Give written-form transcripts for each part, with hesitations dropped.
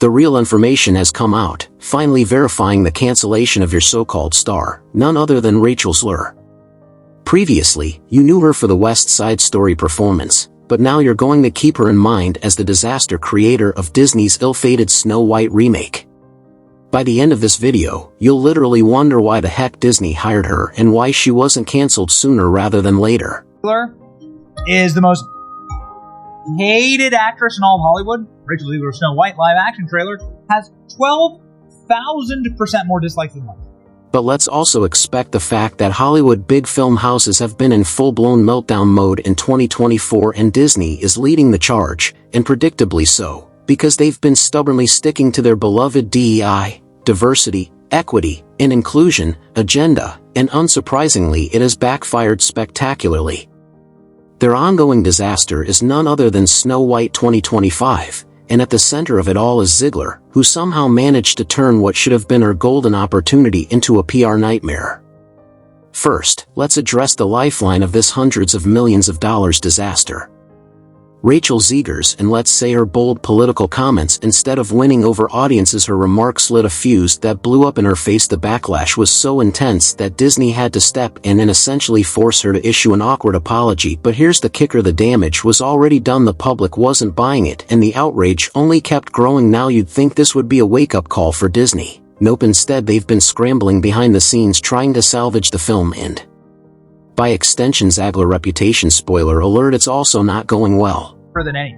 The real information has come out, finally verifying the cancellation of your so-called star, none other than Rachel Zegler. Previously, you knew her for the West Side Story performance, but now you're going to keep her in mind as the disaster creator of Disney's ill-fated Snow White remake. By the end of this video, you'll literally wonder why the heck Disney hired her and why she wasn't canceled sooner rather than later. Zegler is the most hated actress in all of Hollywood. Rachel Zegler's Snow White live-action trailer has 12,000% more dislikes than likes. But let's also expect the fact that Hollywood big film houses have been in full-blown meltdown mode in 2024 and Disney is leading the charge, and predictably so, because they've been stubbornly sticking to their beloved DEI, diversity, equity, and inclusion agenda, and unsurprisingly it has backfired spectacularly. Their ongoing disaster is none other than Snow White 2025, and at the center of it all is Zegler, who somehow managed to turn what should have been her golden opportunity into a PR nightmare. First, let's address the lifeline of this hundreds of millions of dollars disaster. Rachel Zegler's and let's say her bold political comments instead of winning over audiences, her remarks lit a fuse that blew up in her face. The backlash was so intense that Disney had to step in and essentially force her to issue an awkward apology. But here's the kicker: the damage was already done, the public wasn't buying it, and the outrage only kept growing. Now you'd think this would be a wake-up call for Disney. Nope, instead they've been scrambling behind the scenes trying to salvage the film and, by extension, Zegler's reputation. Spoiler alert, it's also not going well. Than any.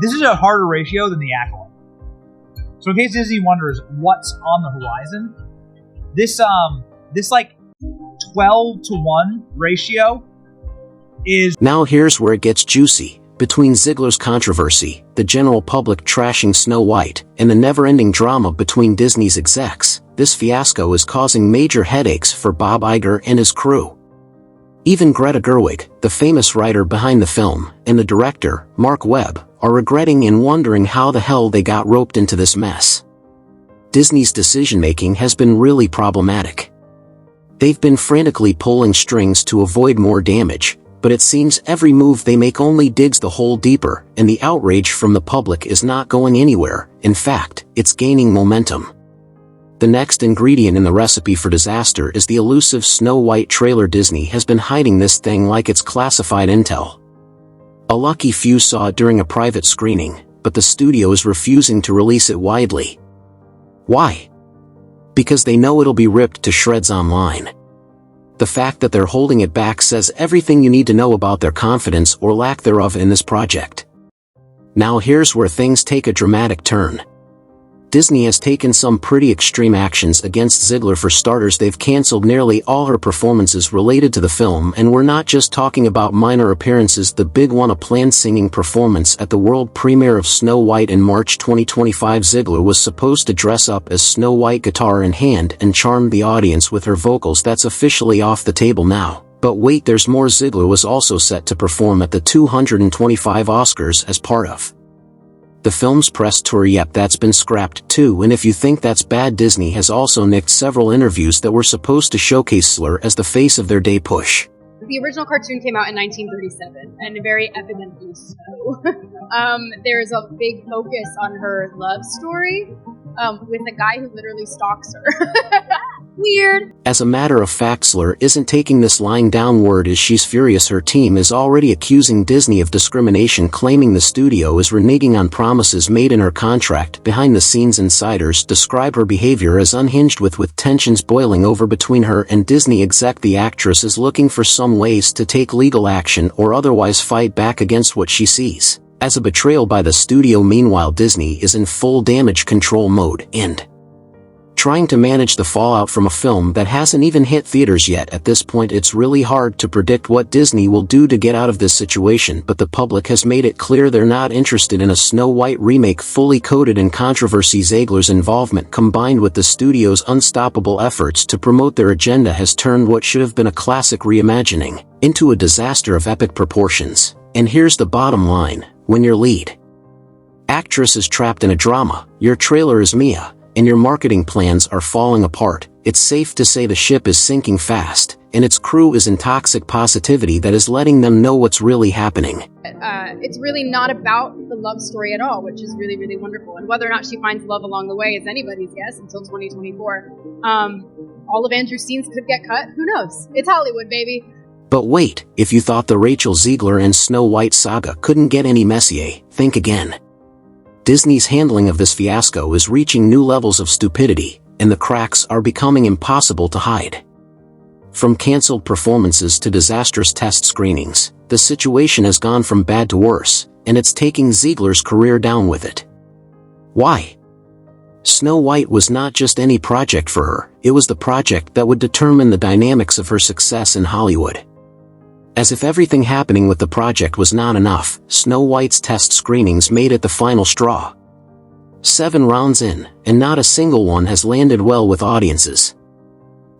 This is a harder ratio than the Acolyte. So in case Disney wonders what's on the horizon, this like 12-to-1 ratio is... Now here's where it gets juicy. Between Zegler's controversy, the general public trashing Snow White, and the never-ending drama between Disney's execs, this fiasco is causing major headaches for Bob Iger and his crew. Even Greta Gerwig, the famous writer behind the film, and the director, Mark Webb, are regretting and wondering how the hell they got roped into this mess. Disney's decision-making has been really problematic. They've been frantically pulling strings to avoid more damage, but it seems every move they make only digs the hole deeper, and the outrage from the public is not going anywhere. In fact, it's gaining momentum. The next ingredient in the recipe for disaster is the elusive Snow White trailer. Disney has been hiding this thing like it's classified intel. A lucky few saw it during a private screening, but the studio is refusing to release it widely. Why? Because they know it'll be ripped to shreds online. The fact that they're holding it back says everything you need to know about their confidence or lack thereof in this project. Now here's where things take a dramatic turn. Disney has taken some pretty extreme actions against Zegler. For starters, they've canceled nearly all her performances related to the film, and we're not just talking about minor appearances. The big one, a planned singing performance at the world premiere of Snow White in March 2025. Zegler was supposed to dress up as Snow White, guitar in hand, and charm the audience with her vocals. That's officially off the table now. But wait, there's more. Zegler was also set to perform at the 225 Oscars as part of the film's press tour. Yep, that's been scrapped too, and if you think that's bad, Disney has also nicked several interviews that were supposed to showcase Zegler as the face of their day push. The original cartoon came out in 1937, and very evidently so. There's a big focus on her love story with a guy who literally stalks her. Weird. As a matter of fact, Zegler isn't taking this lying down. Word is she's furious. Her team is already accusing Disney of discrimination, claiming the studio is reneging on promises made in her contract. Behind the scenes, insiders describe her behavior as unhinged, with tensions boiling over between her and Disney exec. The actress is looking for some ways to take legal action or otherwise fight back against what she sees as a betrayal by the studio. Meanwhile, Disney is in full damage control mode and trying to manage the fallout from a film that hasn't even hit theaters yet. At this point, it's really hard to predict what Disney will do to get out of this situation, but the public has made it clear they're not interested in a Snow White remake fully coated in controversy. Zegler's involvement, combined with the studio's unstoppable efforts to promote their agenda, has turned what should have been a classic reimagining into a disaster of epic proportions. And here's the bottom line: when your lead actress is trapped in a drama, your trailer is Mia, and your marketing plans are falling apart, it's safe to say the ship is sinking fast, and its crew is in toxic positivity that is letting them know what's really happening. It's really not about the love story at all, which is really, really wonderful. And whether or not she finds love along the way is anybody's guess until 2024. All of Andrew's scenes could get cut. Who knows? It's Hollywood, baby. But wait, if you thought the Rachel Zegler and Snow White saga couldn't get any messier, think again. Disney's handling of this fiasco is reaching new levels of stupidity, and the cracks are becoming impossible to hide. From canceled performances to disastrous test screenings, the situation has gone from bad to worse, and it's taking Zegler's career down with it. Why? Snow White was not just any project for her, it was the project that would determine the dynamics of her success in Hollywood. As if everything happening with the project was not enough, Snow White's test screenings made it the final straw. 7 rounds in, and not a single one has landed well with audiences.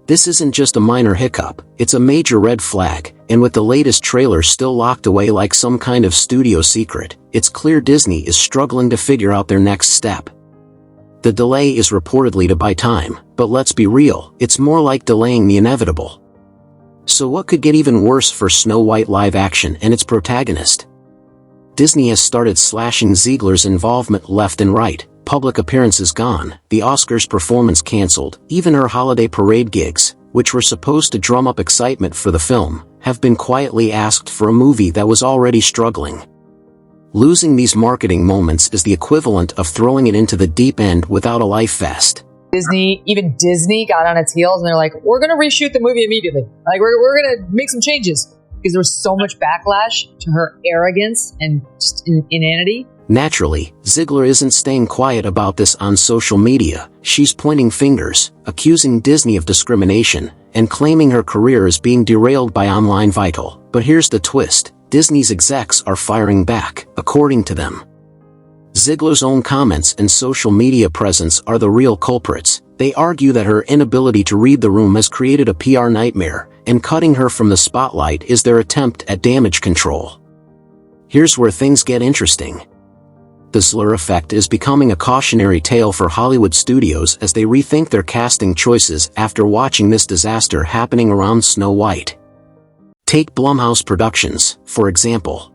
This isn't just a minor hiccup, it's a major red flag, and with the latest trailer still locked away like some kind of studio secret, it's clear Disney is struggling to figure out their next step. The delay is reportedly to buy time, but let's be real, it's more like delaying the inevitable. So what could get even worse for Snow White live action and its protagonist? Disney has started slashing Zegler's involvement left and right, public appearances gone, the Oscars performance cancelled, even her holiday parade gigs, which were supposed to drum up excitement for the film, have been quietly asked for a movie that was already struggling. Losing these marketing moments is the equivalent of throwing it into the deep end without a life vest. Even Disney got on its heels and they're like, we're going to reshoot the movie immediately. Like, we're going to make some changes. Because there was so much backlash to her arrogance and just inanity. Naturally, Zegler isn't staying quiet about this on social media. She's pointing fingers, accusing Disney of discrimination, and claiming her career is being derailed by Online Vital. But here's the twist. Disney's execs are firing back, according to them. Zegler's own comments and social media presence are the real culprits. They argue that her inability to read the room has created a PR nightmare, and cutting her from the spotlight is their attempt at damage control. Here's where things get interesting. The Zegler effect is becoming a cautionary tale for Hollywood studios as they rethink their casting choices after watching this disaster happening around Snow White. Take Blumhouse Productions, for example.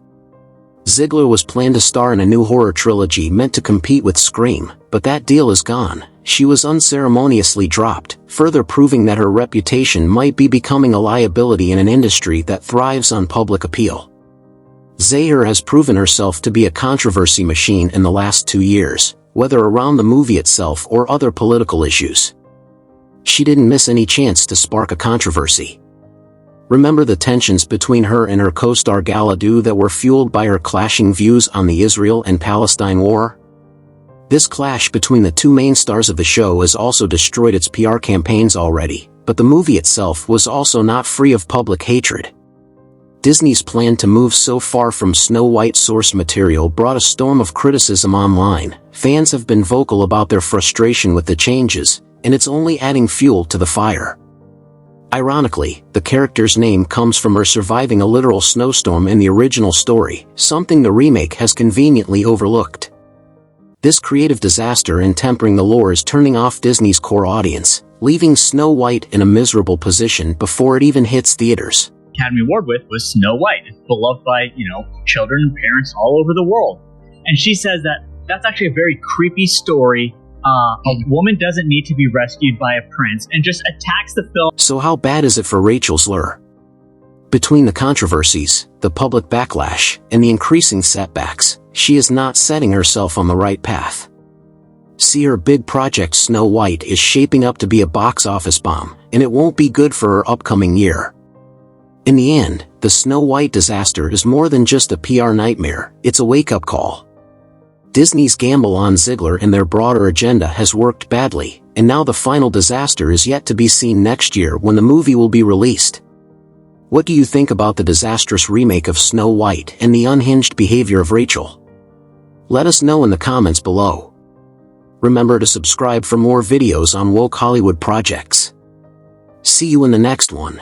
Zegler was planned to star in a new horror trilogy meant to compete with Scream, but that deal is gone. She was unceremoniously dropped, further proving that her reputation might be becoming a liability in an industry that thrives on public appeal. Zegler has proven herself to be a controversy machine in the last 2 years, whether around the movie itself or other political issues. She didn't miss any chance to spark a controversy. Remember the tensions between her and her co-star Gal Gadot that were fueled by her clashing views on the Israel and Palestine war? This clash between the two main stars of the show has also destroyed its PR campaigns already, but the movie itself was also not free of public hatred. Disney's plan to move so far from Snow White source material brought a storm of criticism online. Fans have been vocal about their frustration with the changes, and it's only adding fuel to the fire. Ironically, the character's name comes from her surviving a literal snowstorm in the original story, something the remake has conveniently overlooked. This creative disaster in tempering the lore is turning off Disney's core audience, leaving Snow White in a miserable position before it even hits theaters. Academy Award with was Snow White. It's beloved by, children and parents all over the world. And she says that that's actually a very creepy story. A woman doesn't need to be rescued by a prince, and just attacks the film. So how bad is it for Rachel Zegler? Between the controversies, the public backlash, and the increasing setbacks, she is not setting herself on the right path. See, her big project Snow White is shaping up to be a box office bomb, and it won't be good for her upcoming year. In the end, the Snow White disaster is more than just a PR nightmare, it's a wake-up call. Disney's gamble on Zegler and their broader agenda has worked badly, and now the final disaster is yet to be seen next year when the movie will be released. What do you think about the disastrous remake of Snow White and the unhinged behavior of Rachel? Let us know in the comments below. Remember to subscribe for more videos on woke Hollywood projects. See you in the next one.